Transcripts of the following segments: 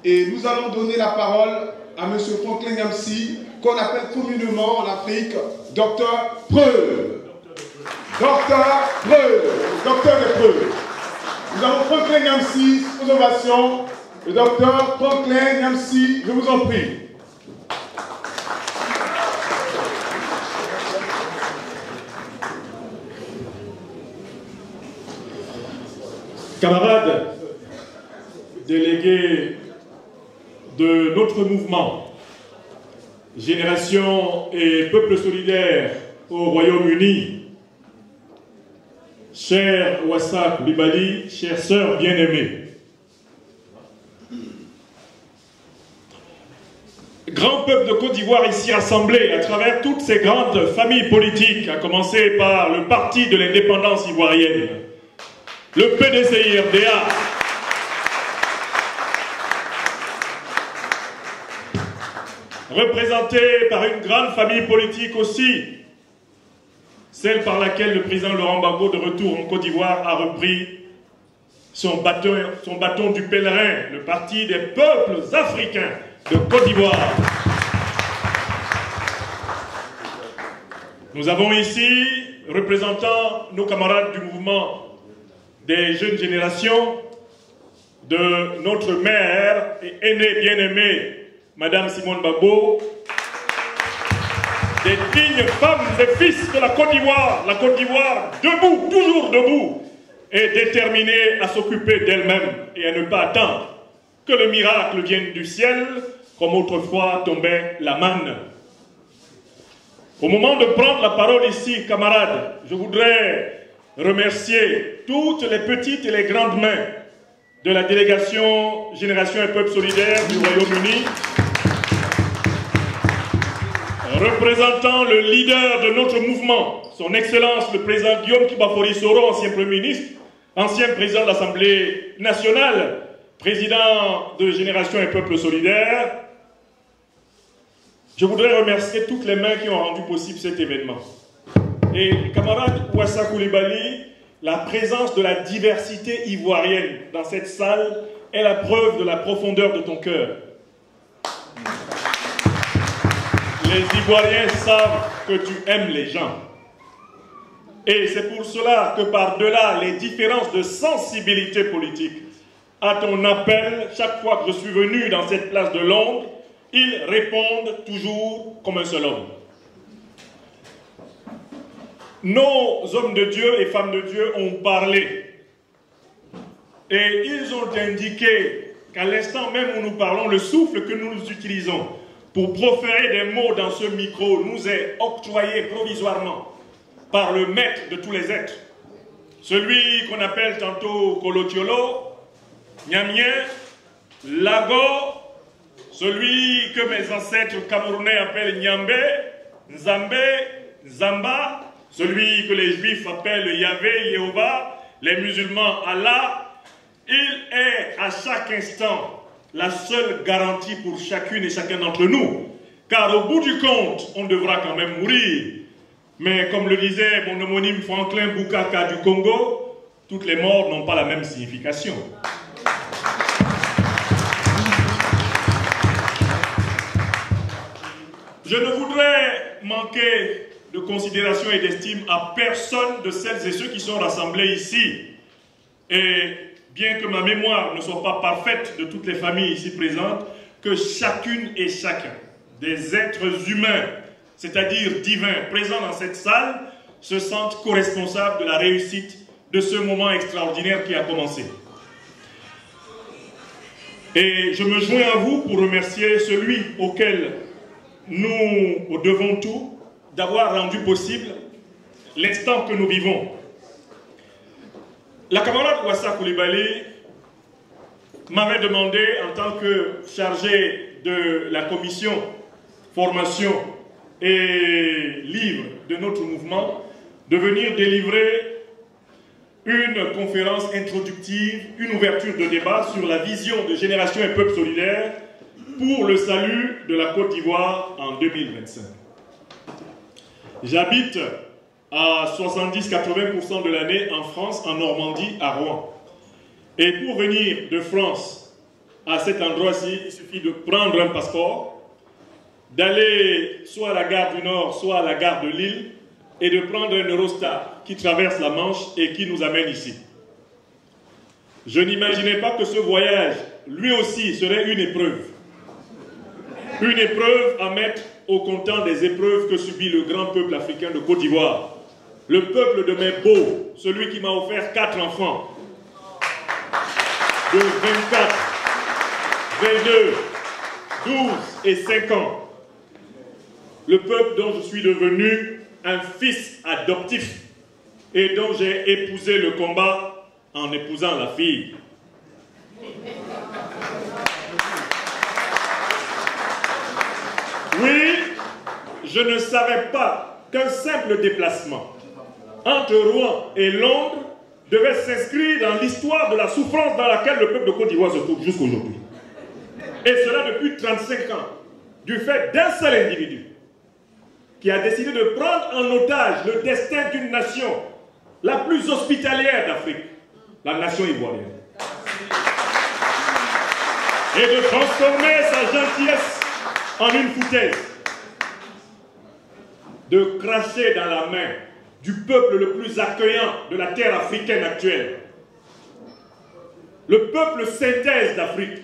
Et nous allons donner la parole à M. Franklin Nyamsi, qu'on appelle communément en Afrique Docteur Preuve. Docteur Preuve. Docteur de Preuve. Nous avons Franklin Nyamsi, sous ovation. Le docteur Franklin Nyamsi, je vous en prie. Camarades, délégués de notre mouvement, Génération et Peuple Solidaire au Royaume-Uni, cher Wassa Coulibaly, chère sœur bien-aimée, grand peuple de Côte d'Ivoire ici rassemblé à travers toutes ces grandes familles politiques, à commencer par le Parti de l'indépendance ivoirienne, le PDCI-RDA, représenté par une grande famille politique aussi, celle par laquelle le président Laurent Gbagbo, de retour en Côte d'Ivoire, a repris son bâton du pèlerin, le Parti des peuples africains de Côte d'Ivoire. Nous avons ici, représentant nos camarades du mouvement des jeunes générations, de notre mère et aînée bien-aimée, Madame Simone Gbagbo, des dignes femmes et fils de la Côte d'Ivoire debout, toujours debout, et déterminée à s'occuper d'elle-même et à ne pas attendre que le miracle vienne du ciel, comme autrefois tombait la manne. Au moment de prendre la parole ici, camarades, je voudrais remercier toutes les petites et les grandes mains de la délégation Génération et Peuple Solidaire du Royaume-Uni, représentant le leader de notre mouvement, son Excellence le président Guillaume Kibafori Soro, ancien Premier ministre, ancien président de l'Assemblée nationale, président de Génération et Peuple Solidaire. Je voudrais remercier toutes les mains qui ont rendu possible cet événement. Et camarade Wassa Coulibaly, la présence de la diversité ivoirienne dans cette salle est la preuve de la profondeur de ton cœur. Les Ivoiriens savent que tu aimes les gens. Et c'est pour cela que par-delà les différences de sensibilité politique, à ton appel, chaque fois que je suis venu dans cette place de Londres, ils répondent toujours comme un seul homme. Nos hommes de Dieu et femmes de Dieu ont parlé. Et ils ont indiqué qu'à l'instant même où nous parlons, le souffle que nous utilisons pour proférer des mots dans ce micro nous est octroyé provisoirement par le maître de tous les êtres. Celui qu'on appelle tantôt Kolotiolo, Nyamien, Lago, celui que mes ancêtres camerounais appellent Nyambé, Nzambé, Zamba, celui que les juifs appellent Yahvé, Jéhovah, les musulmans Allah. Il est à chaque instant la seule garantie pour chacune et chacun d'entre nous. Car au bout du compte, on devra quand même mourir. Mais comme le disait mon homonyme Franklin Bukaka du Congo, toutes les morts n'ont pas la même signification. Je ne voudrais manquer de considération et d'estime à personne de celles et ceux qui sont rassemblés ici. Et bien que ma mémoire ne soit pas parfaite de toutes les familles ici présentes, que chacune et chacun des êtres humains, c'est-à-dire divins, présents dans cette salle, se sentent co-responsables de la réussite de ce moment extraordinaire qui a commencé. Et je me joins à vous pour remercier celui auquel nous devons tout, d'avoir rendu possible l'instant que nous vivons. La camarade Wassa Coulibaly m'avait demandé, en tant que chargé de la commission formation et livre de notre mouvement, de venir délivrer une conférence introductive, une ouverture de débat sur la vision de Génération et Peuple Solidaire pour le salut de la Côte d'Ivoire en 2025. J'habite à 70-80% de l'année en France, en Normandie, à Rouen. Et pour venir de France à cet endroit-ci, il suffit de prendre un passeport, d'aller soit à la gare du Nord, soit à la gare de Lille, et de prendre un Eurostar qui traverse la Manche et qui nous amène ici. Je n'imaginais pas que ce voyage, lui aussi, serait une épreuve. Une épreuve à mettre au comptant des épreuves que subit le grand peuple africain de Côte d'Ivoire. Le peuple de mes beaux, celui qui m'a offert 4 enfants, de 24, 22, 12 et 5 ans. Le peuple dont je suis devenu un fils adoptif et dont j'ai épousé le combat en épousant la fille. Oui, je ne savais pas qu'un simple déplacement entre Rouen et Londres devait s'inscrire dans l'histoire de la souffrance dans laquelle le peuple de Côte d'Ivoire se trouve jusqu'aujourd'hui. Et cela depuis 35 ans, du fait d'un seul individu qui a décidé de prendre en otage le destin d'une nation la plus hospitalière d'Afrique, la nation ivoirienne. Et de transformer sa gentillesse en une foutaise. De cracher dans la main du peuple le plus accueillant de la terre africaine actuelle. Le peuple synthèse d'Afrique.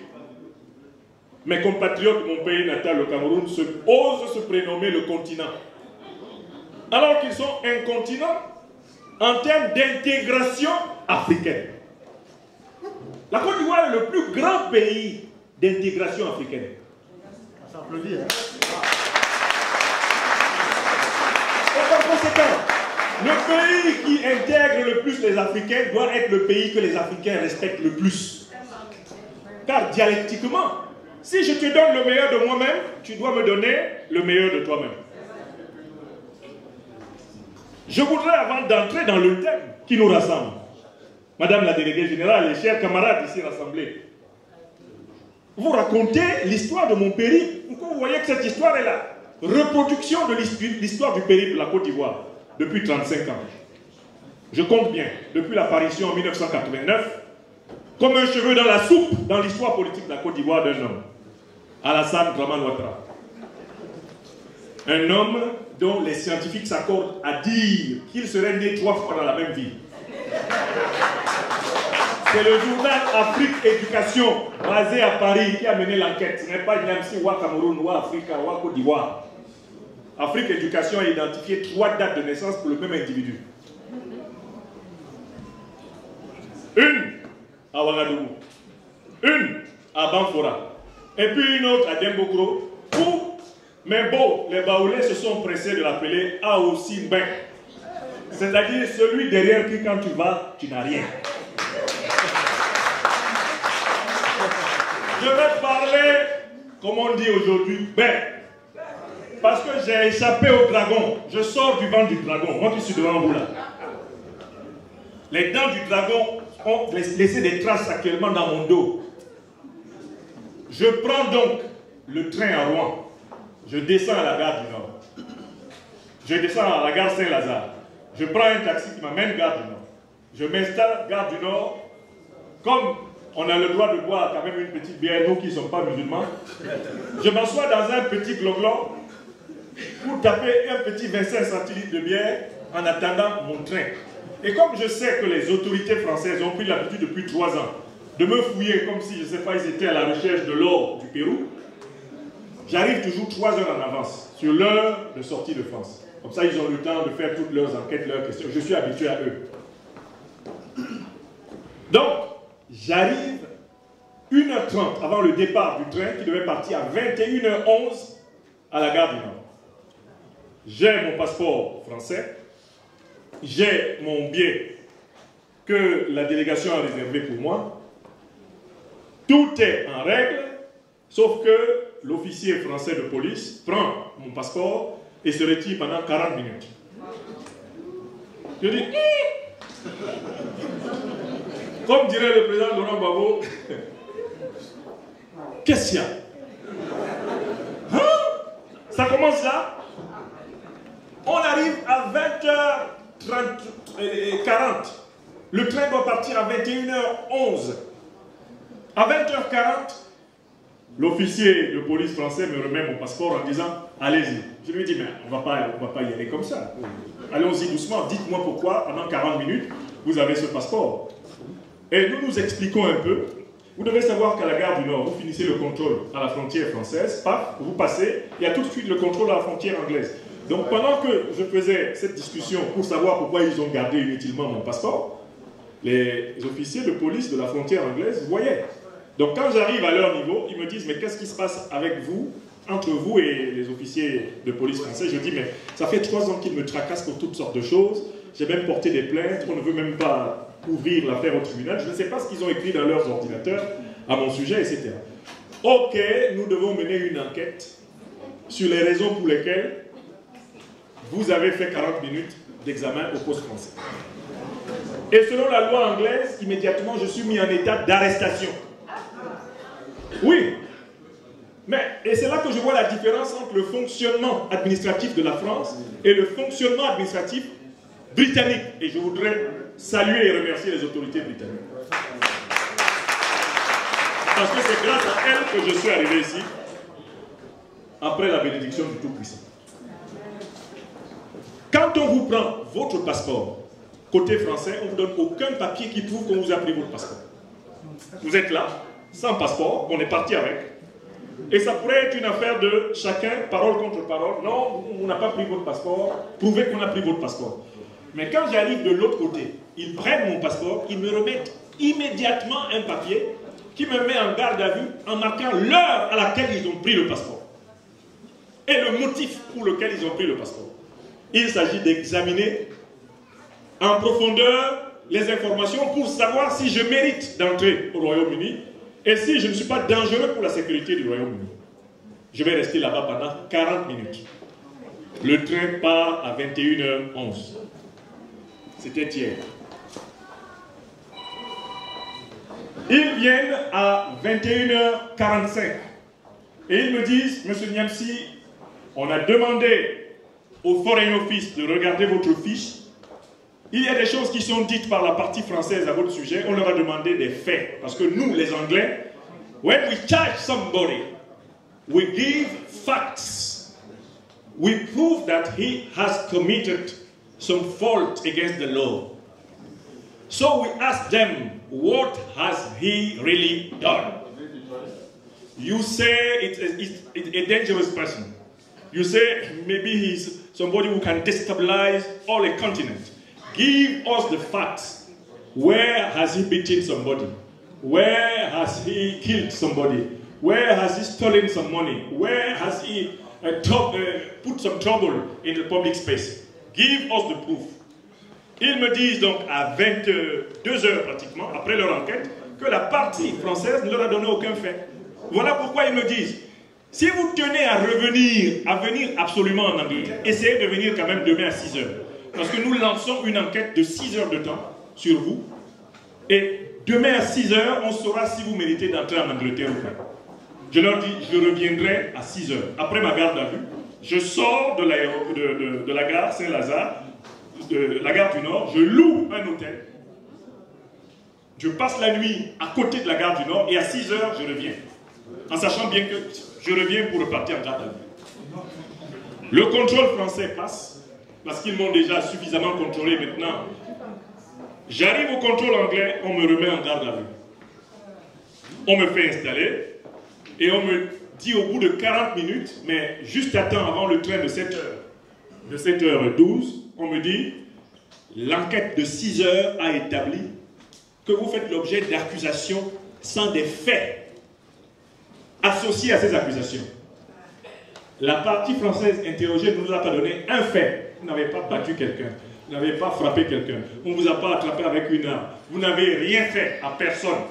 Mes compatriotes de mon pays natal, le Cameroun, osent se prénommer le continent. Alors qu'ils sont un continent en termes d'intégration africaine. La Côte d'Ivoire est le plus grand pays d'intégration africaine. Ça applaudit, hein? Et par conséquent, le pays qui intègre le plus les Africains doit être le pays que les Africains respectent le plus. Car dialectiquement, si je te donne le meilleur de moi-même, tu dois me donner le meilleur de toi-même. Je voudrais, avant d'entrer dans le thème qui nous rassemble, Madame la déléguée générale et chers camarades ici rassemblés, vous raconter l'histoire de mon périple. Vous voyez que cette histoire est la reproduction de l'histoire du périple de la Côte d'Ivoire depuis 35 ans. Je compte bien, depuis l'apparition en 1989, comme un cheveu dans la soupe dans l'histoire politique de la Côte d'Ivoire d'un homme, Alassane Dramane Ouattara. Un homme dont les scientifiques s'accordent à dire qu'il serait né 3 fois dans la même vie. C'est le journal Afrique Éducation, basé à Paris, qui a mené l'enquête. Ce n'est pas Niamsi, ou Cameroun, ou Afrique, ou Côte d'Ivoire. Afrique Éducation a identifié 3 dates de naissance pour le même individu. Une à Ouagadougou, une à Banfora, et puis une autre à Dembokro, où mes beaux, les Baoulés se sont pressés de l'appeler Aosimben. C'est-à-dire celui derrière qui, quand tu vas, tu n'as rien. Je vais parler, comme on dit aujourd'hui, ben, parce que j'ai échappé au dragon. Je sors du ventre du dragon, moi qui suis devant vous là. Les dents du dragon ont laissé des traces actuellement dans mon dos. Je prends donc le train à Rouen. Je descends à la gare du Nord. Je descends à la gare Saint-Lazare. Je prends un taxi qui m'amène gare du Nord. Je m'installe gare du Nord. Comme on a le droit de boire quand même une petite bière, nous qui ne sommes pas musulmans, je m'assois dans un petit gloglo pour taper un petit 25 centilitres de bière en attendant mon train. Et comme je sais que les autorités françaises ont pris l'habitude depuis 3 ans de me fouiller comme si, je ne sais pas, ils étaient à la recherche de l'or du Pérou, j'arrive toujours 3 heures en avance sur l'heure de sortie de France. Comme ça, ils ont le temps de faire toutes leurs enquêtes, leurs questions. Je suis habitué à eux. Donc, j'arrive 1h30 avant le départ du train qui devait partir à 21h11 à la gare du Nord. J'ai mon passeport français, j'ai mon billet que la délégation a réservé pour moi. Tout est en règle, sauf que l'officier français de police prend mon passeport et se retire pendant 40 minutes. Je dis, comme dirait le président Laurent Gbagbo, qu'est-ce qu'il y a? Hein? Ça commence là. On arrive à 20h40. Le train doit partir à 21h11. À 20h40, L'officier de police français me remet mon passeport en disant « Allez-y ». Je lui dis « Mais on va pas y aller comme ça. Allons-y doucement, dites-moi pourquoi, pendant 40 minutes, vous avez ce passeport. » Et nous nous expliquons un peu. Vous devez savoir qu'à la gare du Nord, vous finissez le contrôle à la frontière française, paf, vous passez, il y a tout de suite le contrôle à la frontière anglaise. Donc pendant que je faisais cette discussion pour savoir pourquoi ils ont gardé inutilement mon passeport, les officiers de police de la frontière anglaise voyaient. Donc quand j'arrive à leur niveau, ils me disent « Mais qu'est-ce qui se passe avec vous, entre vous et les officiers de police français ?» Je dis « Mais ça fait 3 ans qu'ils me tracassent pour toutes sortes de choses. J'ai même porté des plaintes, on ne veut même pas ouvrir l'affaire au tribunal. Je ne sais pas ce qu'ils ont écrit dans leurs ordinateurs à mon sujet, etc. Ok, nous devons mener une enquête sur les raisons pour lesquelles vous avez fait 40 minutes d'examen au poste français. Et selon la loi anglaise, immédiatement, je suis mis en état d'arrestation. Oui. Et c'est là que je vois la différence entre le fonctionnement administratif de la France et le fonctionnement administratif britannique. Et je voudrais saluer et remercier les autorités britanniques. Parce que c'est grâce à elles que je suis arrivé ici, après la bénédiction du Tout-Puissant. Quand on vous prend votre passeport, côté français, on ne vous donne aucun papier qui prouve qu'on vous a pris votre passeport. Vous êtes là, sans passeport, on est parti avec. Et ça pourrait être une affaire de chacun, parole contre parole. Non, on n'a pas pris votre passeport, prouvez qu'on a pris votre passeport. Mais quand j'arrive de l'autre côté, ils prennent mon passeport, ils me remettent immédiatement un papier qui me met en garde à vue en marquant l'heure à laquelle ils ont pris le passeport. Et le motif pour lequel ils ont pris le passeport. Il s'agit d'examiner en profondeur les informations pour savoir si je mérite d'entrer au Royaume-Uni et si je ne suis pas dangereux pour la sécurité du Royaume-Uni. Je vais rester là-bas pendant 40 minutes. Le train part à 21h11. C'était hier. Ils viennent à 21h45 et ils me disent, Monsieur Niamsi, on a demandé au Foreign Office de regarder votre fiche. Il y a des choses qui sont dites par la partie française à votre sujet. On leur a demandé des faits. Parce que nous, les Anglais, when we charge somebody, we give facts. We prove that he has committed some fault against the law. So we ask them, what has he really done? You say it's a dangerous person. You say maybe he's somebody who can destabilize all a continent. Give us the facts. Where has he beaten somebody? Where has he killed somebody? Where has he stolen some money? Where has he put some trouble in the public space? Give us the proof. Ils me disent donc à 22 heures pratiquement, après leur enquête, que la partie française ne leur a donné aucun fait. Voilà pourquoi ils me disent, si vous tenez à venir absolument en Angleterre, essayez de venir quand même demain à 6 heures. Parce que nous lançons une enquête de 6 heures de temps sur vous. Et demain à 6 heures, on saura si vous méritez d'entrer en Angleterre ou pas. Je leur dis, je reviendrai à 6 heures. Après ma garde à vue, je sors de la gare Saint-Lazare, de la gare du Nord, je loue un hôtel. Je passe la nuit à côté de la gare du Nord et à 6 heures, je reviens. En sachant bien que je reviens pour repartir en garde à vue. Le contrôle français passe, parce qu'ils m'ont déjà suffisamment contrôlé maintenant. J'arrive au contrôle anglais, on me remet en garde à vue. On me fait installer et on me dit au bout de 40 minutes, mais juste à temps avant le train de 7h12, on me dit, l'enquête de 6 heures a établi que vous faites l'objet d'accusations sans des faits associés à ces accusations. La partie française interrogée ne nous a pas donné un fait. Vous n'avez pas battu quelqu'un, vous n'avez pas frappé quelqu'un, on ne vous a pas attrapé avec une arme, vous n'avez rien fait à personne.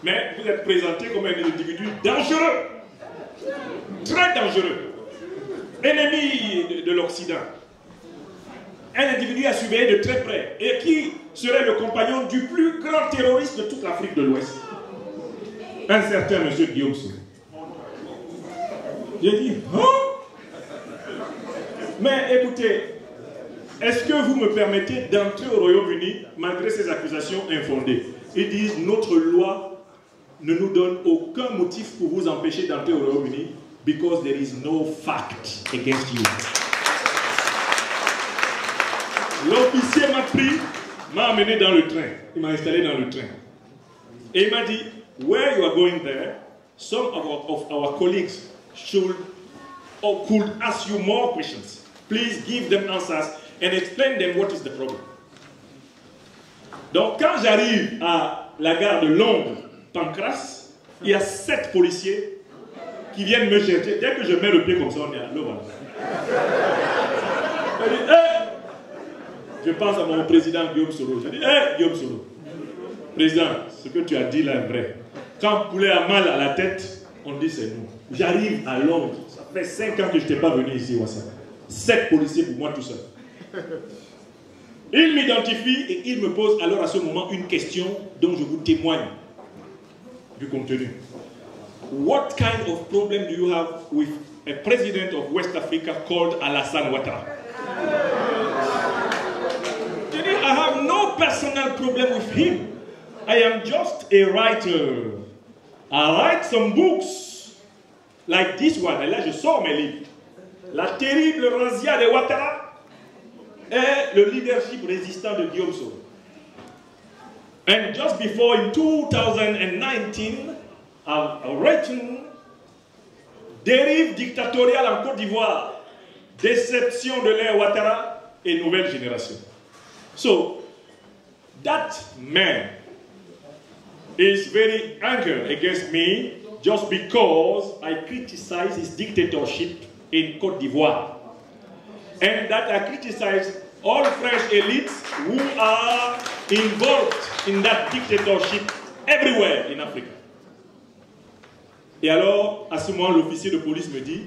Mais vous êtes présenté comme un individu dangereux, très dangereux, ennemi de l'Occident. Un individu à surveiller de très près et qui serait le compagnon du plus grand terroriste de toute l'Afrique de l'Ouest. Un certain monsieur Guillaume Sou. J'ai dit, oh! Mais écoutez, est-ce que vous me permettez d'entrer au Royaume-Uni malgré ces accusations infondées? Ils disent, notre loi ne nous donne aucun motif pour vous empêcher d'entrer au Royaume-Uni, because there is no fact against you. L'officier m'a pris, m'a amené dans le train. Il m'a installé dans le train. Et il m'a dit, where you are going there, some of our colleagues should or could ask you more questions. Please give them answers and explain them what is the problem. Donc quand j'arrive à la gare de Londres, Pancras, il y a 7 policiers qui viennent me chercher. Dès que je mets le pied comme ça, on est à l'eau. Je dis, hey! Je pense à mon président Guillaume Soro. Je dis, hey, Guillaume Soro, président, ce que tu as dit là est vrai. Quand poulet a mal à la tête, on dit c'est nous. J'arrive à Londres. Ça fait 5 ans que je n'étais pas venu ici, Ouassaka. 7 policiers pour moi tout seul. Il m'identifie et il me pose alors à ce moment une question dont je vous témoigne du contenu. What kind of problem do you have with a president of West Africa called Alassane Ouattara? I have no personal problem with him. I am just a writer. I write some books like this one. Et là, je sors mes livres. La terrible razzia de Ouattara et le leadership résistant de Guillaume Soro. And just before, in 2019, I've written Dérive dictatoriale en Côte d'Ivoire, déception de l'ère Ouattara et nouvelle génération. So, that man is very angry against me just because I criticize his dictatorship in Côte d'Ivoire. And that I criticize all French elites who are involved in that dictatorship everywhere in Africa. Et alors, à ce moment, l'officier de police me dit,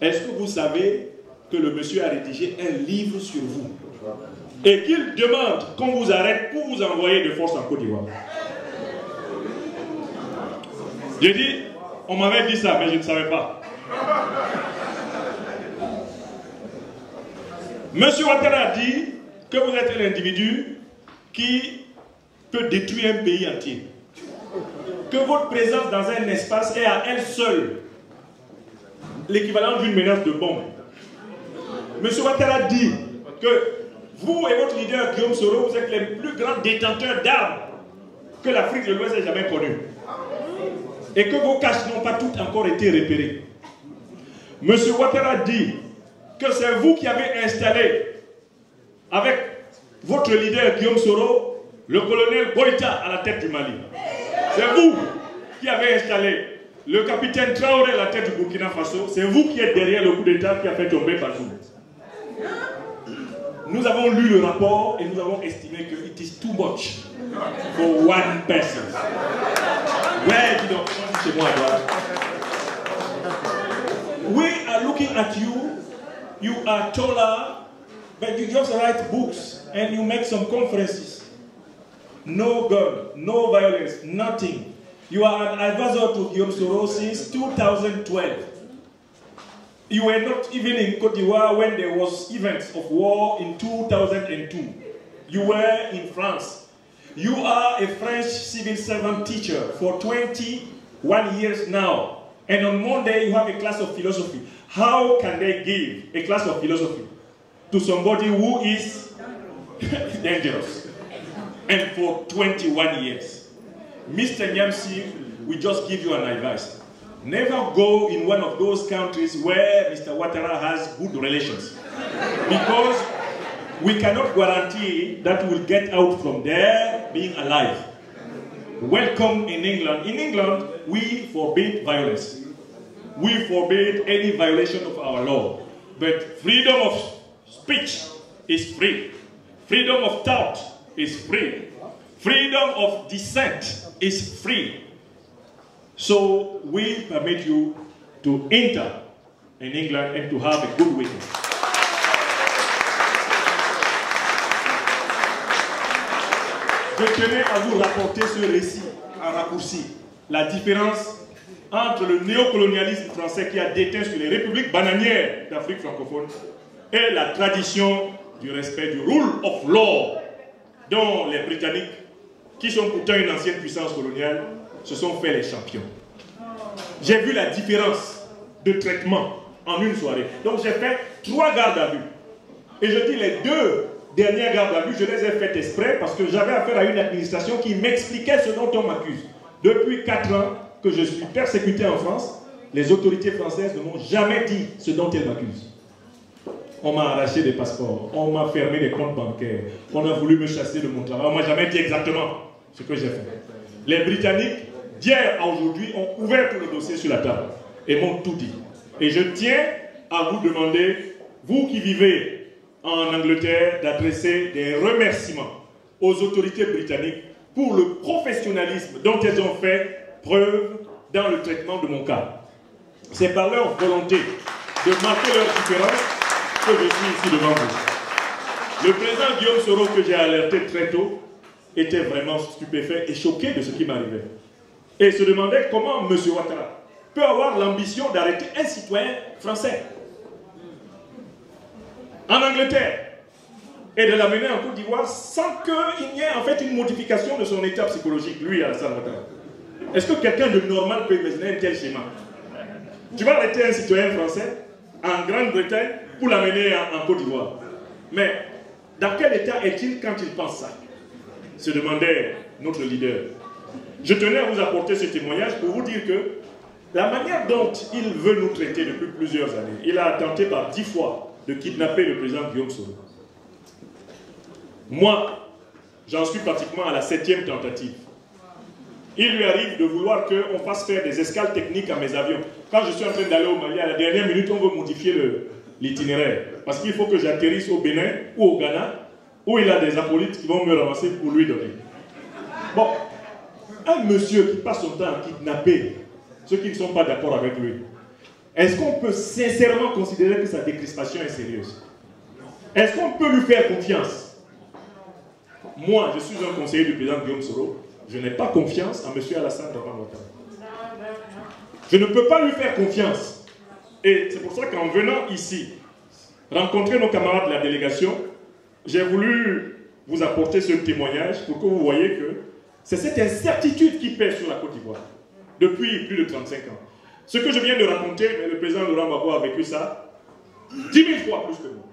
est-ce que vous savez que le monsieur a rédigé un livre sur vous? Et qu'il demande qu'on vous arrête pour vous envoyer de force en Côte d'Ivoire. J'ai dit, on m'avait dit ça, mais je ne savais pas. Monsieur Ouattara a dit que vous êtes un individu qui peut détruire un pays entier. Que votre présence dans un espace est à elle seule l'équivalent d'une menace de bombe. Monsieur Ouattara dit que vous et votre leader Guillaume Soro, vous êtes les plus grands détenteurs d'armes que l'Afrique de l'Ouest ait jamais connus. Et que vos caches n'ont pas toutes encore été repérées. Monsieur Ouattara dit que c'est vous qui avez installé, avec votre leader Guillaume Soro, le colonel Goïta à la tête du Mali. C'est vous qui avez installé le capitaine Traoré à la tête du Burkina Faso. C'est vous qui êtes derrière le coup d'État qui a fait tomber Bazoum. Nous avons lu le rapport et nous avons estimé que it is too much for one person. Ouais, dis donc, chez moi, we are looking at you. You are taller, but you just write books and you make some conferences. No gun, no violence, nothing. You are an advisor to Guillaume Soro since 2012. You were not even in Côte d'Ivoire when there was events of war in 2002. You were in France. You are a French civil servant teacher for 21 years now. And on Monday you have a class of philosophy. How can they give a class of philosophy to somebody who is dangerous? And for 21 years. Mr. Nyamsi, we just give you an advice. Never go in one of those countries where Mr. Ouattara has good relations. Because we cannot guarantee that we will get out from there being alive. Welcome in England. In England, we forbid violence. We forbid any violation of our law. But freedom of speech is free. Freedom of thought is free. Freedom of dissent is free. So we permit you to enter in England and to have a good weekend. Je tenais à vous rapporter ce récit en raccourci. La différence entre le néocolonialisme français qui a déteint sur les républiques bananières d'Afrique francophone et la tradition du respect du rule of law dont les Britanniques qui sont pourtant une ancienne puissance coloniale, se sont fait les champions. J'ai vu la différence de traitement en une soirée. Donc j'ai fait 3 gardes à vue. Et je dis les 2 dernières gardes à vue, je les ai faites exprès parce que j'avais affaire à une administration qui m'expliquait ce dont on m'accuse. Depuis 4 ans que je suis persécuté en France, les autorités françaises ne m'ont jamais dit ce dont elles m'accusent. On m'a arraché des passeports, on m'a fermé des comptes bancaires, on a voulu me chasser de mon travail, on ne m'a jamais dit exactement ce que j'ai fait. Les Britanniques, d'hier à aujourd'hui, ont ouvert tout le dossier sur la table et m'ont tout dit. Et je tiens à vous demander, vous qui vivez en Angleterre, d'adresser des remerciements aux autorités britanniques pour le professionnalisme dont elles ont fait preuve dans le traitement de mon cas. C'est par leur volonté de marquer leur différence que je suis ici devant vous. Le président Guillaume Soro, que j'ai alerté très tôt, était vraiment stupéfait et choqué de ce qui m'arrivait. Et se demandait comment M. Ouattara peut avoir l'ambition d'arrêter un citoyen français en Angleterre et de l'amener en Côte d'Ivoire sans qu'il n'y ait en fait une modification de son état psychologique, lui, Alassane Ouattara. Est-ce que quelqu'un de normal peut imaginer un tel schéma? Tu vas arrêter un citoyen français en Grande-Bretagne pour l'amener en Côte d'Ivoire. Mais dans quel état est-il quand il pense ça? Se demandait notre leader. Je tenais à vous apporter ce témoignage pour vous dire que la manière dont il veut nous traiter depuis plusieurs années, il a tenté par 10 fois de kidnapper le président Guillaume Soro. Moi, j'en suis pratiquement à la 7e tentative. Il lui arrive de vouloir qu'on fasse faire des escales techniques à mes avions. Quand je suis en train d'aller au Mali, à la dernière minute, on veut modifier l'itinéraire. Parce qu'il faut que j'atterrisse au Bénin ou au Ghana, où il a des acolytes qui vont me ramasser pour lui donner. Bon, un monsieur qui passe son temps à kidnapper ceux qui ne sont pas d'accord avec lui, est-ce qu'on peut sincèrement considérer que sa décrispation est sérieuse? Est-ce qu'on peut lui faire confiance? Moi, je suis un conseiller du président Guillaume Soro. Je n'ai pas confiance en M. Alassane Ouattara. Je ne peux pas lui faire confiance. Et c'est pour ça qu'en venant ici, rencontrer nos camarades de la délégation, j'ai voulu vous apporter ce témoignage pour que vous voyez que c'est cette incertitude qui pèse sur la Côte d'Ivoire depuis plus de 35 ans. Ce que je viens de raconter, mais le président Laurent Gbagbo a vécu ça 10 000 fois plus que moi.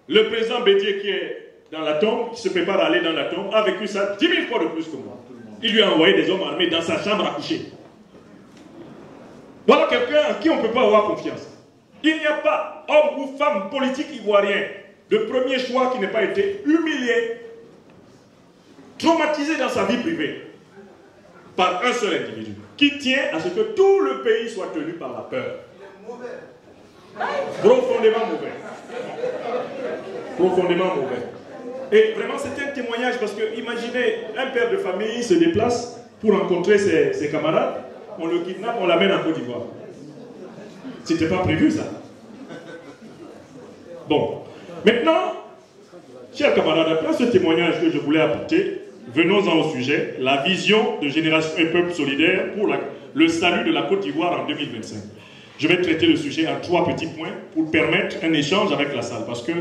Le président Bédié qui est dans la tombe, qui se prépare à aller dans la tombe, a vécu ça 10 000 fois de plus que moi. Il lui a envoyé des hommes armés dans sa chambre à coucher. Voilà quelqu'un à qui on ne peut pas avoir confiance. Il n'y a pas homme ou femme politique ivoirien de premier choix qui n'ait pas été humilié, traumatisé dans sa vie privée par un seul individu qui tient à ce que tout le pays soit tenu par la peur. Profondément mauvais. Profondément mauvais. Et vraiment, c'est un témoignage parce que, imaginez, un père de famille se déplace pour rencontrer ses camarades, on le kidnappe, on l'amène en Côte d'Ivoire. C'était pas prévu, ça. Bon. Maintenant, chers camarades, après ce témoignage que je voulais apporter, venons-en au sujet, la vision de Génération et Peuple Solidaire pour le salut de la Côte d'Ivoire en 2025. Je vais traiter le sujet en 3 petits points pour permettre un échange avec la salle, parce que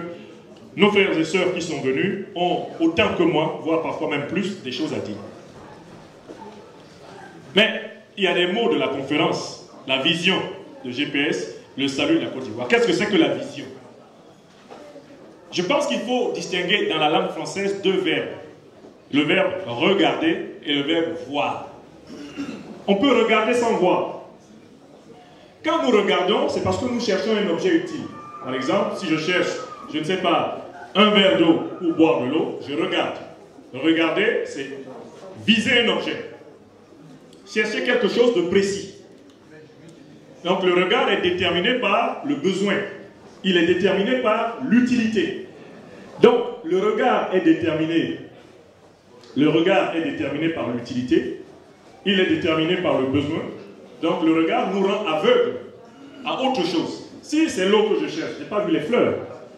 nos frères et sœurs qui sont venus ont autant que moi, voire parfois même plus, des choses à dire. Mais il y a des mots de la conférence, la vision de GPS, le salut de la Côte d'Ivoire. Qu'est-ce que c'est que la vision? Je pense qu'il faut distinguer dans la langue française 2 verbes. Le verbe regarder et le verbe voir. On peut regarder sans voir. Quand nous regardons, c'est parce que nous cherchons un objet utile. Par exemple, si je cherche, je ne sais pas, un verre d'eau ou boire de l'eau, je regarde. Regarder, c'est viser un objet. Chercher quelque chose de précis. Donc le regard est déterminé par le besoin. Il est déterminé par l'utilité. Donc le regard est déterminé. Le regard est déterminé par l'utilité. Il est déterminé par le besoin. Donc le regard nous rend aveugles à autre chose. Si c'est l'eau que je cherche, je n'ai pas vu les fleurs.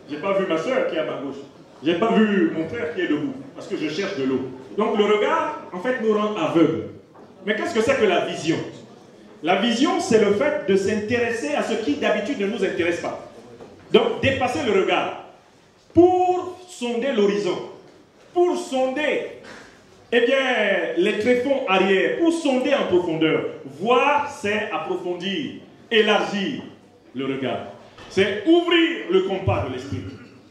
Je n'ai pas vu ma soeur qui est à ma gauche. Je n'ai pas vu mon frère qui est debout. Parce que je cherche de l'eau. Donc le regard, en fait, nous rend aveugles. Mais qu'est-ce que c'est que la vision? La vision, c'est le fait de s'intéresser à ce qui d'habitude ne nous intéresse pas. Donc dépasser le regard pour sonder l'horizon. Pour sonder eh bien, les tréfonds arrière, pour sonder en profondeur, voir, c'est approfondir, élargir le regard. C'est ouvrir le compas de l'esprit,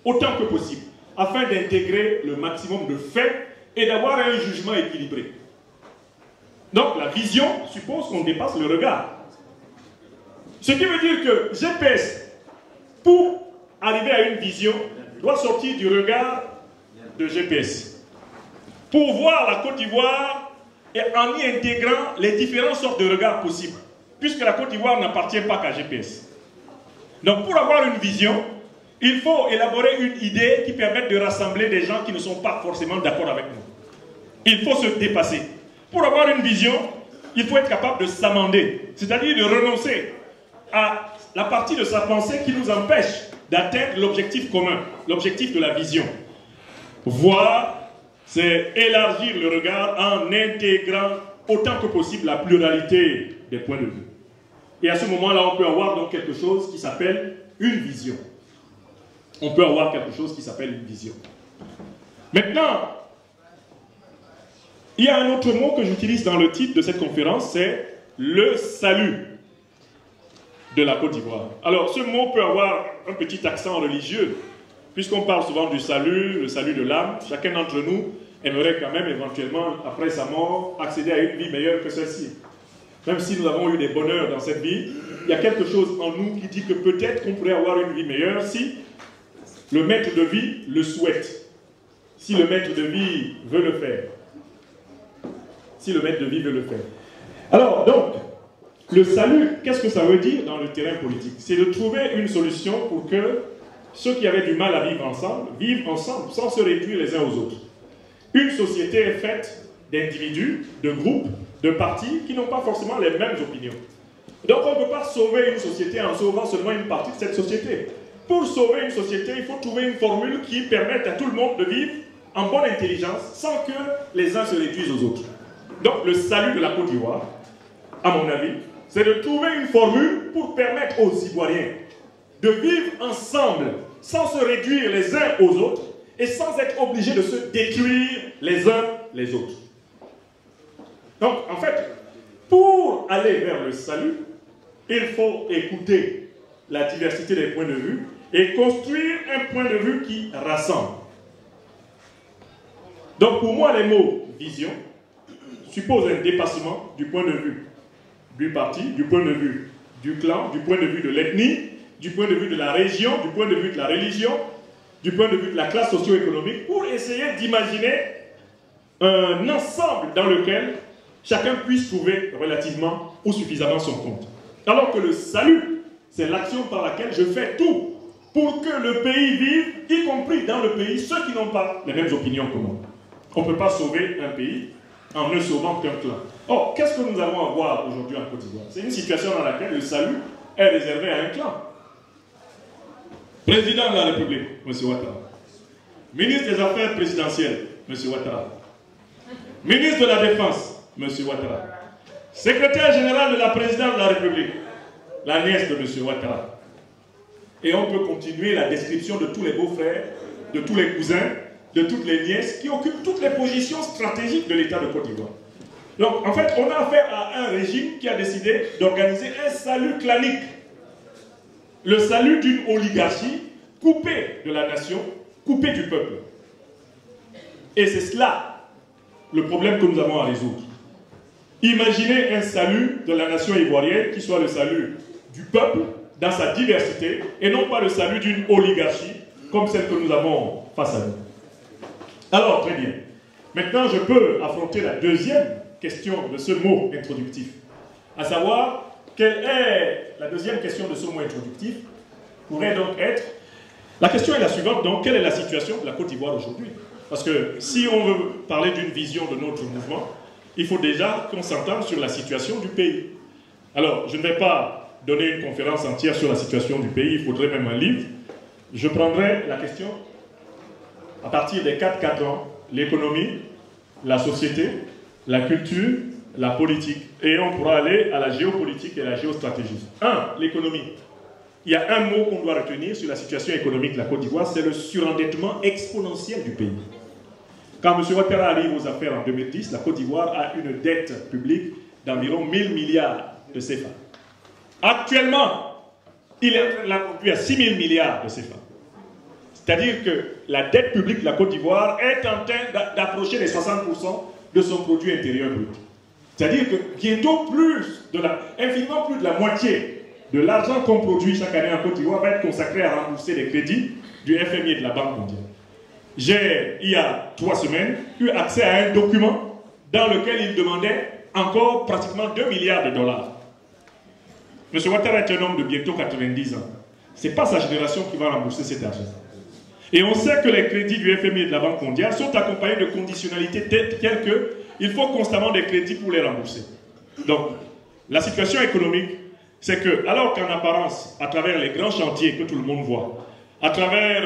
autant que possible, afin d'intégrer le maximum de faits et d'avoir un jugement équilibré. Donc, la vision suppose qu'on dépasse le regard. Ce qui veut dire que GPS, pour arriver à une vision, doit sortir du regard de GPS. Pour voir la Côte d'Ivoire et en y intégrant les différentes sortes de regards possibles, puisque la Côte d'Ivoire n'appartient pas qu'à GPS. Donc pour avoir une vision, il faut élaborer une idée qui permette de rassembler des gens qui ne sont pas forcément d'accord avec nous. Il faut se dépasser. Pour avoir une vision, il faut être capable de s'amender, c'est-à-dire de renoncer à la partie de sa pensée qui nous empêche d'atteindre l'objectif commun, l'objectif de la vision. Voir, c'est élargir le regard en intégrant autant que possible la pluralité des points de vue. Et à ce moment-là, on peut avoir donc quelque chose qui s'appelle une vision. On peut avoir quelque chose qui s'appelle une vision. Maintenant, il y a un autre mot que j'utilise dans le titre de cette conférence, c'est le salut de la Côte d'Ivoire. Alors, ce mot peut avoir un petit accent religieux, puisqu'on parle souvent du salut, le salut de l'âme. Chacun d'entre nous aimerait quand même éventuellement, après sa mort, accéder à une vie meilleure que celle-ci. Même si nous avons eu des bonheurs dans cette vie, il y a quelque chose en nous qui dit que peut-être qu'on pourrait avoir une vie meilleure si le maître de vie le souhaite. Si le maître de vie veut le faire. Si le maître de vie veut le faire. Alors, donc, le salut, qu'est-ce que ça veut dire dans le terrain politique? C'est de trouver une solution pour que ceux qui avaient du mal à vivre ensemble sans se réduire les uns aux autres. Une société est faite d'individus, de groupes, de partis qui n'ont pas forcément les mêmes opinions. Donc on ne peut pas sauver une société en sauvant seulement une partie de cette société. Pour sauver une société, il faut trouver une formule qui permette à tout le monde de vivre en bonne intelligence sans que les uns se réduisent aux autres. Donc le salut de la Côte d'Ivoire, à mon avis, c'est de trouver une formule pour permettre aux Ivoiriens de vivre ensemble sans se réduire les uns aux autres et sans être obligés de se détruire les uns les autres. Donc, en fait, pour aller vers le salut, il faut écouter la diversité des points de vue et construire un point de vue qui rassemble. Donc, pour moi, les mots vision supposent un dépassement du point de vue du parti, du point de vue du clan, du point de vue de l'ethnie, du point de vue de la région, du point de vue de la religion, du point de vue de la classe socio-économique, pour essayer d'imaginer un ensemble dans lequel chacun puisse trouver relativement ou suffisamment son compte. Alors que le salut, c'est l'action par laquelle je fais tout pour que le pays vive, y compris dans le pays, ceux qui n'ont pas les mêmes opinions que moi. On ne peut pas sauver un pays en ne sauvant qu'un clan. Or, qu'est-ce que nous allons avoir aujourd'hui en Côte d'Ivoire? C'est une situation dans laquelle le salut est réservé à un clan. Président de la République, M. Ouattara. Ministre des Affaires présidentielles, M. Ouattara. Ministre de la Défense, M. Ouattara. Secrétaire général de la présidente de la République, la nièce de M. Ouattara. Et on peut continuer la description de tous les beaux-frères, de tous les cousins, de toutes les nièces qui occupent toutes les positions stratégiques de l'État de Côte d'Ivoire. Donc, en fait, on a affaire à un régime qui a décidé d'organiser un salut clanique. Le salut d'une oligarchie coupée de la nation, coupée du peuple. Et c'est cela le problème que nous avons à résoudre. Imaginez un salut de la nation ivoirienne qui soit le salut du peuple dans sa diversité et non pas le salut d'une oligarchie comme celle que nous avons face à nous. Alors, très bien. Maintenant, je peux affronter la deuxième question de ce mot introductif, à savoir, quelle est la deuxième question de ce mot introductif pourrait donc être, la question est la suivante, donc, quelle est la situation de la Côte d'Ivoire aujourd'hui? Parce que si on veut parler d'une vision de notre mouvement, il faut déjà qu'on s'entende sur la situation du pays. Alors, je ne vais pas donner une conférence entière sur la situation du pays, il faudrait même un livre. Je prendrai la question à partir des 4 cadrans, l'économie, la société, la culture, la politique. Et on pourra aller à la géopolitique et la géostratégie. 1. L'économie. Il y a un mot qu'on doit retenir sur la situation économique de la Côte d'Ivoire, c'est le surendettement exponentiel du pays. Quand M. Ouattara arrive aux affaires en 2010, la Côte d'Ivoire a une dette publique d'environ 1000 milliards de CFA. Actuellement, il est en train de la conduire à 6 000 milliards de CFA. C'est-à-dire que la dette publique de la Côte d'Ivoire est en train d'approcher les 60% de son produit intérieur brut. C'est-à-dire que bientôt infiniment plus de la moitié de l'argent qu'on produit chaque année en Côte d'Ivoire va être consacré à rembourser les crédits du FMI et de la Banque mondiale. J'ai, il y a 3 semaines, eu accès à un document dans lequel il demandait encore pratiquement 2 milliards de dollars. M. Ouattara est un homme de bientôt 90 ans. Ce n'est pas sa génération qui va rembourser cet argent. Et on sait que les crédits du FMI et de la Banque mondiale sont accompagnés de conditionnalités telles qu'il faut constamment des crédits pour les rembourser. Donc, la situation économique, c'est que, alors qu'en apparence, à travers les grands chantiers que tout le monde voit, à travers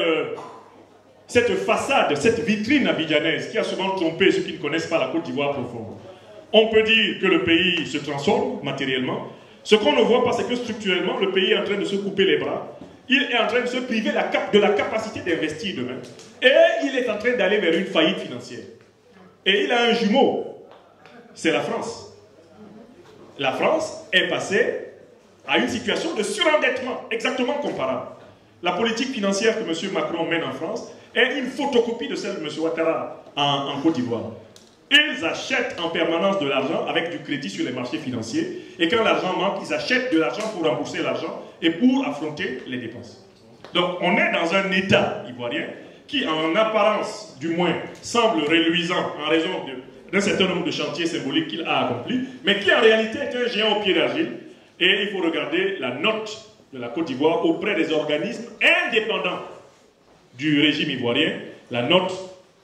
cette façade, cette vitrine abidjanaise qui a souvent trompé ceux qui ne connaissent pas la Côte d'Ivoire profonde, on peut dire que le pays se transforme matériellement. Ce qu'on ne voit pas, c'est que structurellement, le pays est en train de se couper les bras. Il est en train de se priver de la capacité d'investir demain. Et il est en train d'aller vers une faillite financière. Et il a un jumeau, c'est la France. La France est passée à une situation de surendettement exactement comparable. La politique financière que M. Macron mène en France est une photocopie de celle de M. Ouattara en Côte d'Ivoire. Ils achètent en permanence de l'argent avec du crédit sur les marchés financiers. Et quand l'argent manque, ils achètent de l'argent pour rembourser l'argent et pour affronter les dépenses. Donc on est dans un État ivoirien qui, en apparence du moins, semble reluisant en raison d'un certain nombre de chantiers symboliques qu'il a accomplis, mais qui en réalité est un géant au pied d'argile. Et il faut regarder la note de la Côte d'Ivoire auprès des organismes indépendants du régime ivoirien, la note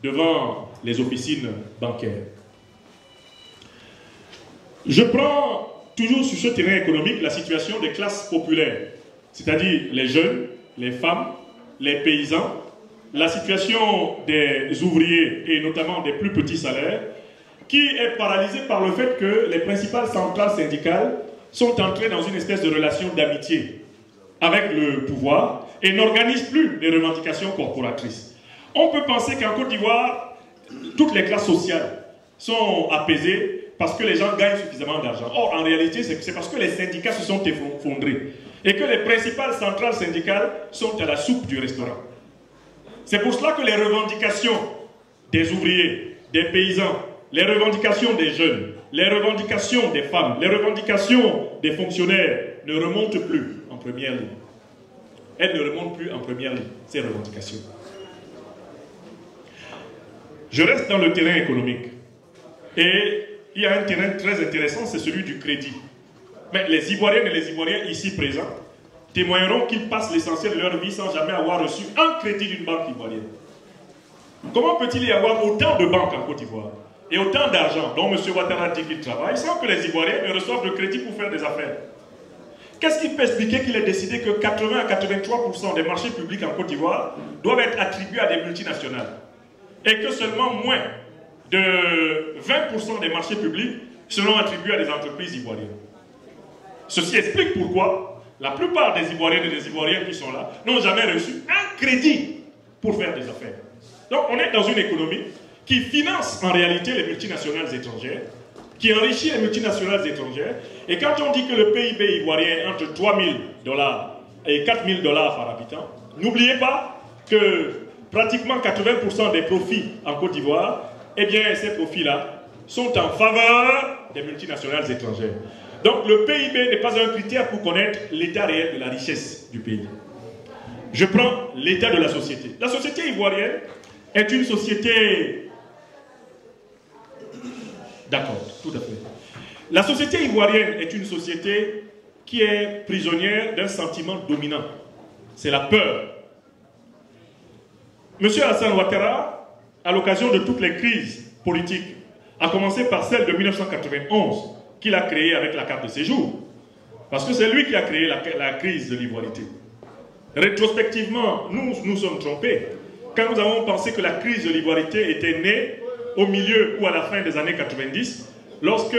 devant les officines bancaires. Je prends toujours sur ce terrain économique la situation des classes populaires, c'est-à-dire les jeunes, les femmes, les paysans, la situation des ouvriers et notamment des plus petits salaires, qui est paralysée par le fait que les principales centrales syndicales sont entrées dans une espèce de relation d'amitié avec le pouvoir et n'organisent plus les revendications corporatrices. On peut penser qu'en Côte d'Ivoire, toutes les classes sociales sont apaisées parce que les gens gagnent suffisamment d'argent. Or, en réalité, c'est parce que les syndicats se sont effondrés et que les principales centrales syndicales sont à la soupe du restaurant. C'est pour cela que les revendications des ouvriers, des paysans, les revendications des jeunes, les revendications des femmes, les revendications des fonctionnaires ne remontent plus en première ligne. Elles ne remontent plus en première ligne, ces revendications. Je reste dans le terrain économique. Et il y a un terrain très intéressant, c'est celui du crédit. Mais les Ivoiriennes et les Ivoiriens ici présents témoigneront qu'ils passent l'essentiel de leur vie sans jamais avoir reçu un crédit d'une banque ivoirienne. Comment peut-il y avoir autant de banques en Côte d'Ivoire et autant d'argent dont M. Ouattara dit qu'il travaille sans que les Ivoiriens ne reçoivent de crédit pour faire des affaires? Qu'est-ce qui peut expliquer qu'il ait décidé que 80 à 83% des marchés publics en Côte d'Ivoire doivent être attribués à des multinationales et que seulement moins de 20% des marchés publics seront attribués à des entreprises ivoiriennes? Ceci explique pourquoi la plupart des Ivoiriennes et des Ivoiriens qui sont là n'ont jamais reçu un crédit pour faire des affaires. Donc on est dans une économie qui finance en réalité les multinationales étrangères, qui enrichit les multinationales étrangères. Et quand on dit que le PIB ivoirien est entre 3 000 $ et 4 000 $ par habitant, n'oubliez pas que pratiquement 80% des profits en Côte d'Ivoire, eh bien ces profits-là sont en faveur des multinationales étrangères. Donc le PIB n'est pas un critère pour connaître l'état réel de la richesse du pays. Je prends l'état de la société. La société ivoirienne est une société... D'accord, tout à fait. La société ivoirienne est une société qui est prisonnière d'un sentiment dominant. C'est la peur. M. Alassane Ouattara, à l'occasion de toutes les crises politiques, a commencé par celle de 1991, qu'il a créée avec la carte de séjour. Parce que c'est lui qui a créé la crise de l'ivoirité. Rétrospectivement, nous sommes trompés. Quand nous avons pensé que la crise de l'ivoirité était née au milieu ou à la fin des années 90, lorsque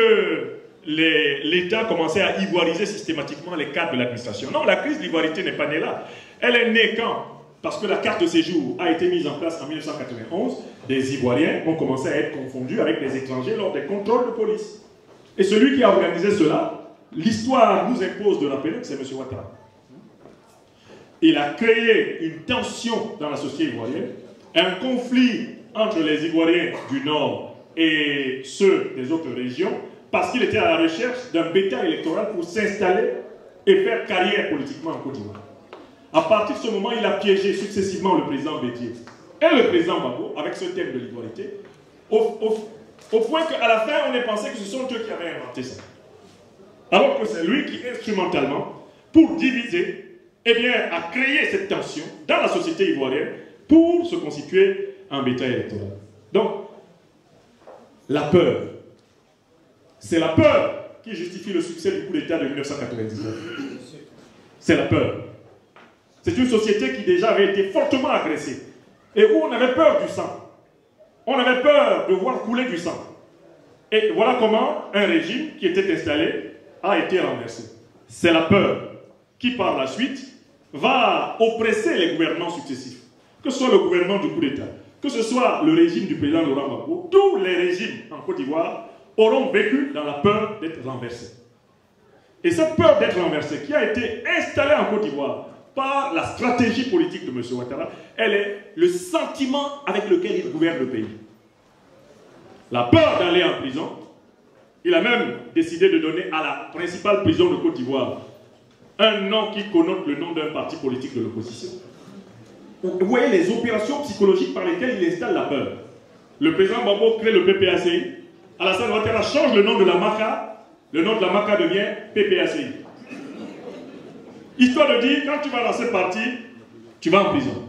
l'État commençait à ivoiriser systématiquement les cadres de l'administration. Non, la crise de l'ivoirité n'est pas née là. Elle est née quand parce que la carte de séjour a été mise en place en 1991, des Ivoiriens ont commencé à être confondus avec des étrangers lors des contrôles de police. Et celui qui a organisé cela, l'histoire nous impose de rappeler que c'est M. Ouattara. Il a créé une tension dans la société ivoirienne, un conflit entre les Ivoiriens du Nord et ceux des autres régions, parce qu'il était à la recherche d'un bétail électoral pour s'installer et faire carrière politiquement en Côte d'Ivoire. À partir de ce moment, il a piégé successivement le président Bédié et le président Gbagbo avec ce thème de l'ivoirité, au point qu'à la fin, on ait pensé que ce sont eux qui avaient inventé ça. Alors que c'est lui qui, instrumentalement, pour diviser, eh bien, a créé cette tension dans la société ivoirienne pour se constituer un bétail électoral. Donc, la peur. C'est la peur qui justifie le succès du coup d'État de 1999. C'est la peur. C'est une société qui déjà avait été fortement agressée et où on avait peur du sang. On avait peur de voir couler du sang. Et voilà comment un régime qui était installé a été renversé. C'est la peur qui, par la suite, va oppresser les gouvernements successifs. Que ce soit le gouvernement du coup d'État, que ce soit le régime du président Laurent Gbagbo, tous les régimes en Côte d'Ivoire auront vécu dans la peur d'être renversés. Et cette peur d'être renversé, qui a été installée en Côte d'Ivoire par la stratégie politique de M. Ouattara, elle est le sentiment avec lequel il gouverne le pays. La peur d'aller en prison. Il a même décidé de donner à la principale prison de Côte d'Ivoire un nom qui connote le nom d'un parti politique de l'opposition. Vous voyez les opérations psychologiques par lesquelles il installe la peur. Le président Gbagbo crée le PPACI. Alassane Ouattara change le nom de la MACA. Le nom de la MACA devient PPACI. Histoire de dire, quand tu vas dans ce parti, tu vas en prison.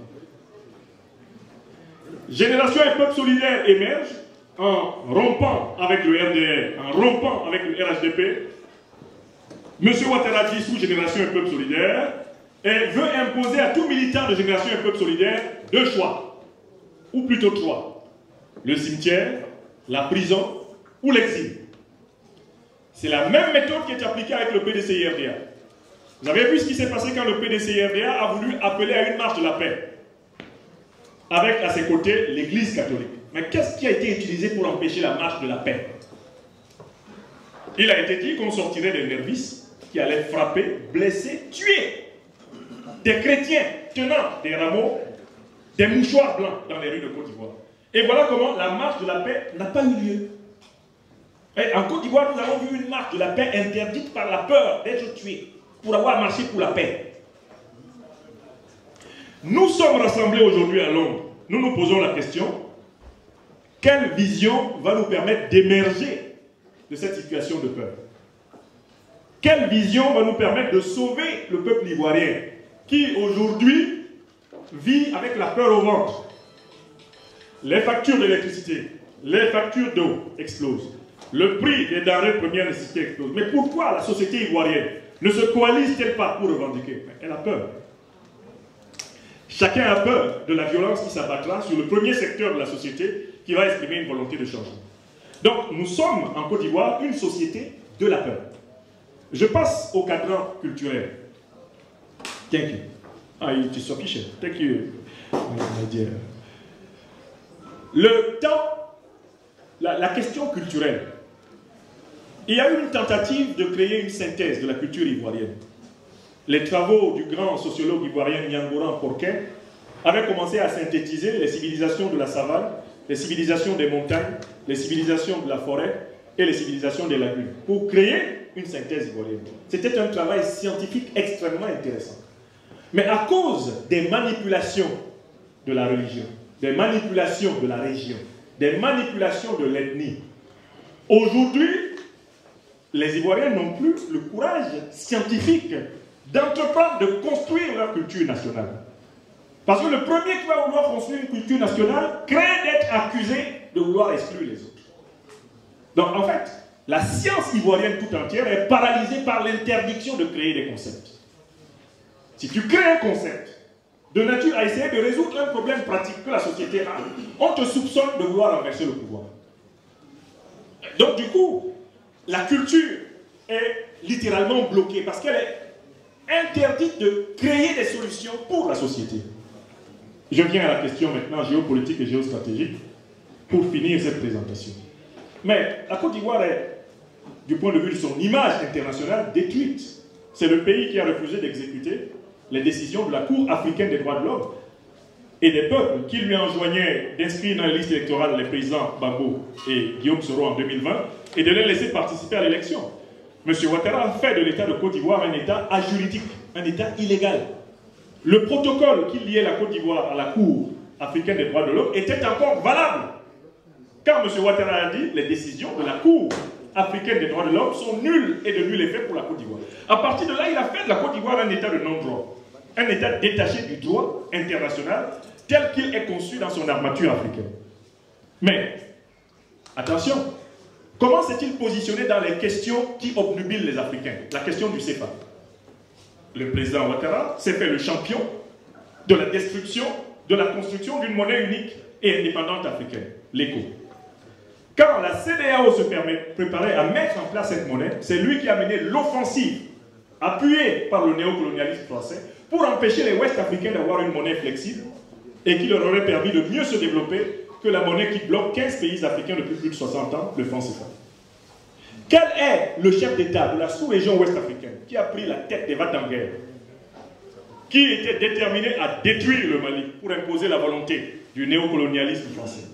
Génération et Peuple solidaire émerge en rompant avec le RDR, en rompant avec le RHDP. M. Ouattara dissout Génération et Peuple solidaire et veut imposer à tout militant de Génération et Peuple solidaire deux choix, ou plutôt trois. Le cimetière, la prison ou l'exil. C'est la même méthode qui est appliquée avec le PDCI-RDA. Vous avez vu ce qui s'est passé quand le PDCI-RDA a voulu appeler à une marche de la paix, avec à ses côtés l'Église catholique. Mais qu'est-ce qui a été utilisé pour empêcher la marche de la paix? Il a été dit qu'on sortirait des nervis qui allaient frapper, blesser, tuer des chrétiens tenant des rameaux, des mouchoirs blancs dans les rues de Côte d'Ivoire. Et voilà comment la marche de la paix n'a pas eu lieu. Et en Côte d'Ivoire, nous avons vu une marche de la paix interdite par la peur d'être tué pour avoir marché pour la paix. Nous sommes rassemblés aujourd'hui à Londres. Nous nous posons la question: quelle vision va nous permettre d'émerger de cette situation de peur? Quelle vision va nous permettre de sauver le peuple ivoirien qui aujourd'hui vit avec la peur au ventre? Les factures d'électricité, les factures d'eau explosent. Le prix des denrées de première nécessité explose. Mais pourquoi la société ivoirienne ne se coalise-t-elle pas pour revendiquer? Elle a peur. Chacun a peur de la violence qui s'abattra sur le premier secteur de la société qui va exprimer une volonté de changement. Donc nous sommes en Côte d'Ivoire une société de la peur. Je passe au cadran culturel. Thank you. Ah, it is sufficient. Thank you, my dear. Le temps, la question culturelle. Il y a eu une tentative de créer une synthèse de la culture ivoirienne. Les travaux du grand sociologue ivoirien Nyangoran Porquet avaient commencé à synthétiser les civilisations de la savane, les civilisations des montagnes, les civilisations de la forêt et les civilisations des lagunes, pour créer une synthèse ivoirienne. C'était un travail scientifique extrêmement intéressant. Mais à cause des manipulations de la religion, des manipulations de la région, des manipulations de l'ethnie, aujourd'hui, les Ivoiriens n'ont plus le courage scientifique d'entreprendre de construire leur culture nationale. Parce que le premier qui va vouloir construire une culture nationale craint d'être accusé de vouloir exclure les autres. Donc en fait, la science ivoirienne tout entière est paralysée par l'interdiction de créer des concepts. Si tu crées un concept de nature à essayer de résoudre un problème pratique que la société a, on te soupçonne de vouloir renverser le pouvoir. Donc du coup, la culture est littéralement bloquée parce qu'elle est interdite de créer des solutions pour la société. Je viens à la question maintenant géopolitique et géostratégique pour finir cette présentation. Mais la Côte d'Ivoire est, du point de vue de son image internationale, détruite. C'est le pays qui a refusé d'exécuter les décisions de la Cour africaine des droits de l'homme et des peuples qui lui enjoignaient d'inscrire dans les listes électorales les présidents Gbagbo et Guillaume Soro en 2020 et de les laisser participer à l'élection. M. Ouattara a fait de l'État de Côte d'Ivoire un État ajuridique, un État illégal. Le protocole qui liait la Côte d'Ivoire à la Cour africaine des droits de l'homme était encore valable. Quand M. Ouattara a dit les décisions de la Cour africaine des droits de l'homme sont nulles et de nul effet pour la Côte d'Ivoire. À partir de là, il a fait de la Côte d'Ivoire un État de non-droit, un État détaché du droit international tel qu'il est conçu dans son armature africaine. Mais, attention, comment s'est-il positionné dans les questions qui obnubilent les Africains? La question du CFA. Le président Ouattara s'est fait le champion de la destruction, de la construction d'une monnaie unique et indépendante africaine, l'ECO. Quand la CEDEAO se préparait à mettre en place cette monnaie, c'est lui qui a mené l'offensive, appuyée par le néocolonialisme français, pour empêcher les Ouest-Africains d'avoir une monnaie flexible et qui leur aurait permis de mieux se développer que la monnaie qui bloque 15 pays africains depuis plus de 60 ans, le franc CFA. Quel est le chef d'État de la sous-région ouest-africaine qui a pris la tête des vats en guerre, qui était déterminé à détruire le Mali pour imposer la volonté du néocolonialisme français?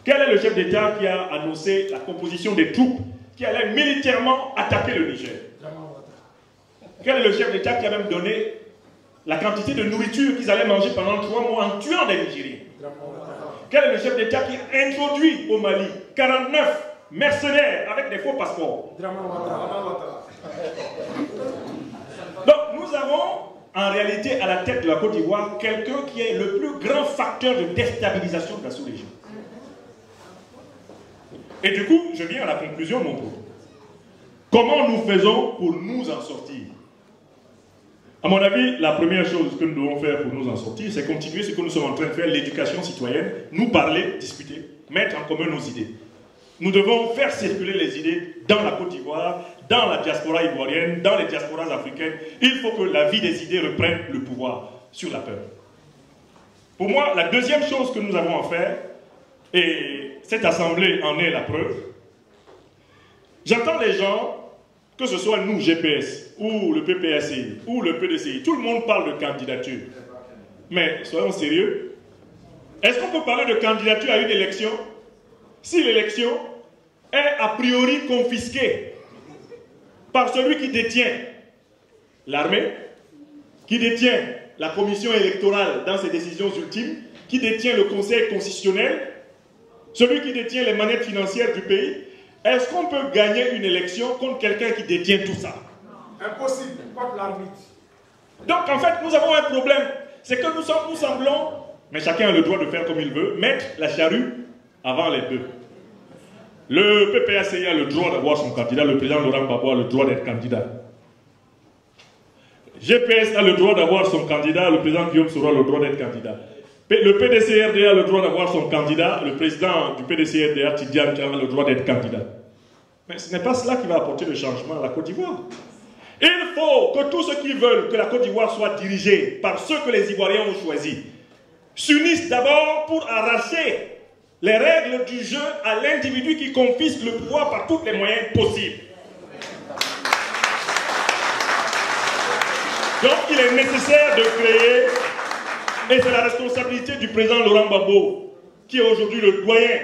Quel est le chef d'État qui a annoncé la composition des troupes qui allaient militairement attaquer le Niger? Quel est le chef d'État qui a même donné la quantité de nourriture qu'ils allaient manger pendant 3 mois en tuant des Nigériens? Quel est le chef d'État qui a introduit au Mali 49 mercenaires avec des faux passeports? Donc nous avons en réalité à la tête de la Côte d'Ivoire quelqu'un qui est le plus grand facteur de déstabilisation de la sous-région. Et du coup, je viens à la conclusion de mon propos. Comment nous faisons pour nous en sortir? À mon avis, la première chose que nous devons faire pour nous en sortir, c'est continuer ce que nous sommes en train de faire, l'éducation citoyenne, nous parler, discuter, mettre en commun nos idées. Nous devons faire circuler les idées dans la Côte d'Ivoire, dans la diaspora ivoirienne, dans les diasporas africaines. Il faut que la vie des idées reprenne le pouvoir sur la peur. Pour moi, la deuxième chose que nous avons à faire, et cette assemblée en est la preuve, j'entends les gens, que ce soit nous, GPS, ou le PPACI, ou le PDCI, tout le monde parle de candidature. Mais soyons sérieux, est-ce qu'on peut parler de candidature à une élection si l'élection est a priori confisquée par celui qui détient l'armée, qui détient la commission électorale dans ses décisions ultimes, qui détient le Conseil constitutionnel, celui qui détient les manettes financières du pays? Est-ce qu'on peut gagner une élection contre quelqu'un qui détient tout ça? Impossible, contre l'arbitre. Donc en fait, nous avons un problème. C'est que nous semblons, mais chacun a le droit de faire comme il veut, mettre la charrue avant les bœufs. Le PPACI a le droit d'avoir son candidat, le président Laurent Gbagbo a le droit d'être candidat. GPS a le droit d'avoir son candidat, le président Guillaume Soro a le droit d'être candidat. Le PDCRDA a le droit d'avoir son candidat, le président du PDCRDA, Tidiane, a le droit d'être candidat. Mais ce n'est pas cela qui va apporter le changement à la Côte d'Ivoire. Il faut que tous ceux qui veulent que la Côte d'Ivoire soit dirigée par ceux que les Ivoiriens ont choisis s'unissent d'abord pour arracher les règles du jeu à l'individu qui confisque le pouvoir par tous les moyens possibles. Donc il est nécessaire de créer, et c'est la responsabilité du président Laurent Gbagbo, qui est aujourd'hui le doyen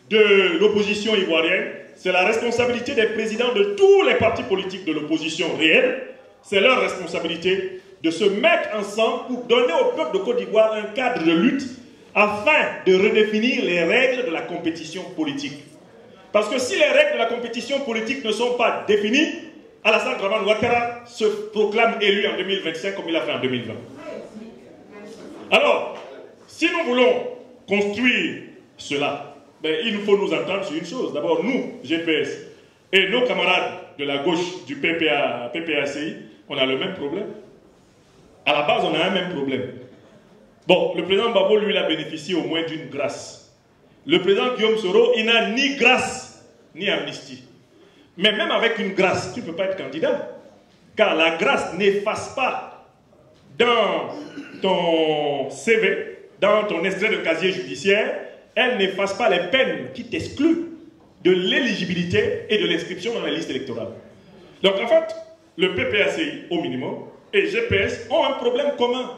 de l'opposition ivoirienne, c'est la responsabilité des présidents de tous les partis politiques de l'opposition réelle, c'est leur responsabilité de se mettre ensemble pour donner au peuple de Côte d'Ivoire un cadre de lutte afin de redéfinir les règles de la compétition politique. Parce que si les règles de la compétition politique ne sont pas définies, Alassane Dramane Ouattara se proclame élu en 2025 comme il a fait en 2020. Alors, si nous voulons construire cela, ben, il nous faut nous entendre sur une chose. D'abord, nous, GPS, et nos camarades de la gauche du PPACI, on a le même problème. À la base, on a un même problème. Bon, le président Gbagbo, lui, il a bénéficié au moins d'une grâce. Le président Guillaume Soro, il n'a ni grâce, ni amnistie. Mais même avec une grâce, tu ne peux pas être candidat. Car la grâce n'efface pas dans ton CV, dans ton extrait de casier judiciaire, elle n'efface pas les peines qui t'excluent de l'éligibilité et de l'inscription dans la liste électorale. Donc en fait, le PPACI au minimum et GPS ont un problème commun.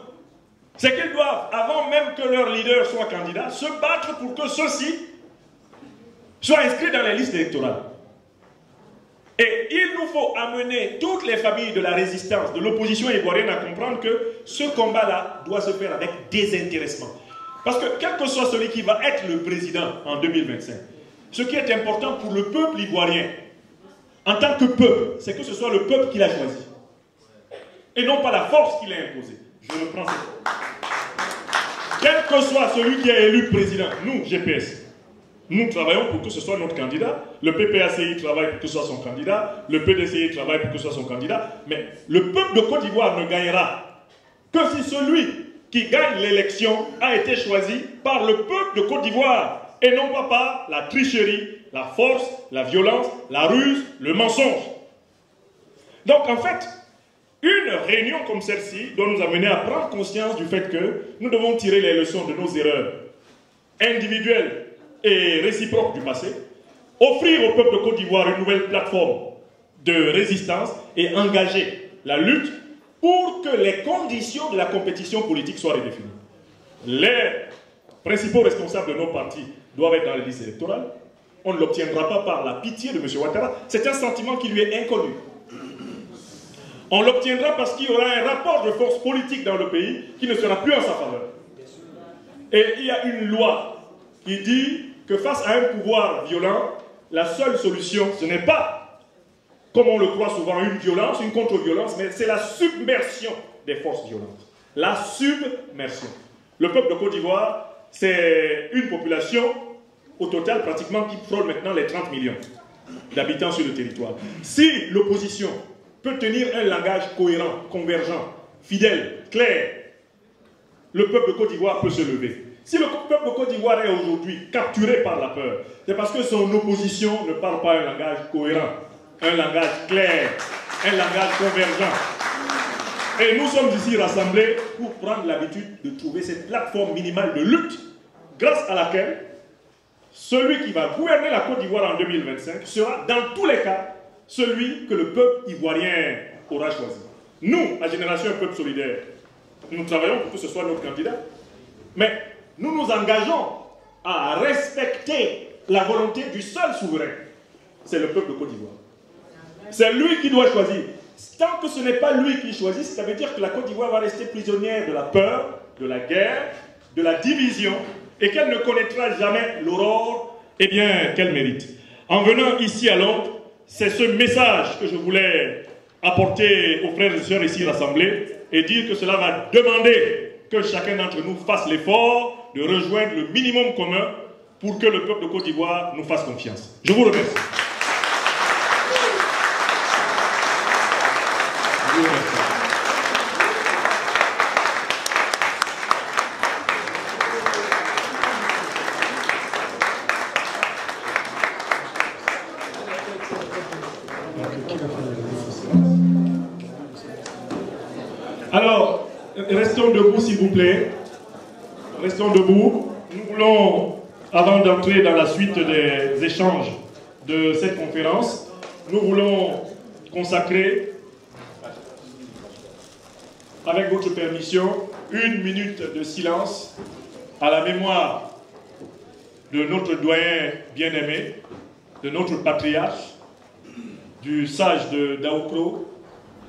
C'est qu'ils doivent, avant même que leur leader soit candidat, se battre pour que ceux-ci soient inscrits dans les listes électorales. Et il nous faut amener toutes les familles de la résistance, de l'opposition ivoirienne à comprendre que ce combat-là doit se faire avec désintéressement. Parce que quel que soit celui qui va être le président en 2025, ce qui est important pour le peuple ivoirien, en tant que peuple, c'est que ce soit le peuple qui l'a choisi. Et non pas la force qui l'a imposée. Je reprends cette fois. Quel que soit celui qui est élu président, nous, GPS, nous travaillons pour que ce soit notre candidat. Le PPACI travaille pour que ce soit son candidat. Le PDCI travaille pour que ce soit son candidat. Mais le peuple de Côte d'Ivoire ne gagnera que si celui qui gagne l'élection a été choisi par le peuple de Côte d'Ivoire et non pas par la tricherie, la force, la violence, la ruse, le mensonge. Donc en fait, une réunion comme celle-ci doit nous amener à prendre conscience du fait que nous devons tirer les leçons de nos erreurs individuelles et réciproques du passé, offrir au peuple de Côte d'Ivoire une nouvelle plateforme de résistance et engager la lutte pour que les conditions de la compétition politique soient redéfinies. Les principaux responsables de nos partis doivent être dans les listes électorales. On ne l'obtiendra pas par la pitié de M. Ouattara. C'est un sentiment qui lui est inconnu. On l'obtiendra parce qu'il y aura un rapport de force politique dans le pays qui ne sera plus en sa faveur. Et il y a une loi qui dit que face à un pouvoir violent, la seule solution, ce n'est pas, comme on le croit souvent, une violence, une contre-violence, mais c'est la submersion des forces violentes. La submersion. Le peuple de Côte d'Ivoire, c'est une population, au total, pratiquement, qui frôle maintenant les 30 millions d'habitants sur le territoire. Si l'opposition peut tenir un langage cohérent, convergent, fidèle, clair, le peuple de Côte d'Ivoire peut se lever. Si le peuple de Côte d'Ivoire est aujourd'hui capturé par la peur, c'est parce que son opposition ne parle pas un langage cohérent, un langage clair, un langage convergent. Et nous sommes ici rassemblés pour prendre l'habitude de trouver cette plateforme minimale de lutte, grâce à laquelle celui qui va gouverner la Côte d'Ivoire en 2025 sera, dans tous les cas, celui que le peuple ivoirien aura choisi. Nous, la génération Peuple Solidaire, nous travaillons pour que ce soit notre candidat, mais nous nous engageons à respecter la volonté du seul souverain. C'est le peuple de Côte d'Ivoire. C'est lui qui doit choisir. Tant que ce n'est pas lui qui choisit, ça veut dire que la Côte d'Ivoire va rester prisonnière de la peur, de la guerre, de la division, et qu'elle ne connaîtra jamais l'aurore, eh bien, qu'elle mérite. En venant ici à Londres, c'est ce message que je voulais apporter aux frères et sœurs ici rassemblés et dire que cela va demander que chacun d'entre nous fasse l'effort de rejoindre le minimum commun pour que le peuple de Côte d'Ivoire nous fasse confiance. Je vous remercie. Je vous remercie. Alors, restons debout s'il vous plaît. Restons debout. Nous voulons, avant d'entrer dans la suite des échanges de cette conférence, nous voulons consacrer, avec votre permission, 1 minute de silence à la mémoire de notre doyen bien-aimé, de notre patriarche, du sage de Daoukro,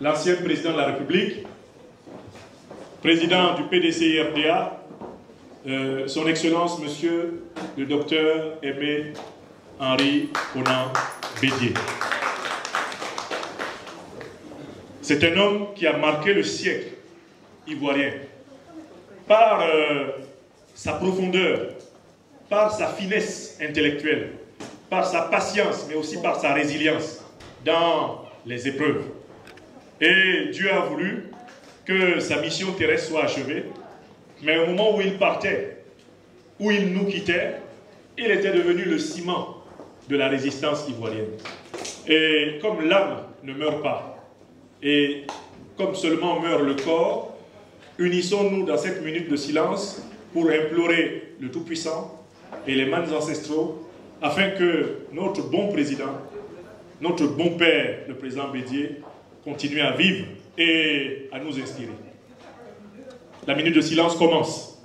l'ancien président de la République, président du PDCI-RDA, son Excellence, Monsieur le Docteur Aimé Henri Konan Bédié. C'est un homme qui a marqué le siècle ivoirien par sa profondeur, par sa finesse intellectuelle, par sa patience, mais aussi par sa résilience dans les épreuves. Et Dieu a voulu que sa mission terrestre soit achevée, mais au moment où il partait, où il nous quittait, il était devenu le ciment de la résistance ivoirienne. Et comme l'âme ne meurt pas, et comme seulement meurt le corps, unissons-nous dans cette minute de silence pour implorer le Tout-Puissant et les mânes ancestraux afin que notre bon président, notre bon père, le président Bédié, continue à vivre et à nous inspirer. La minute de silence commence.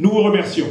Nous vous remercions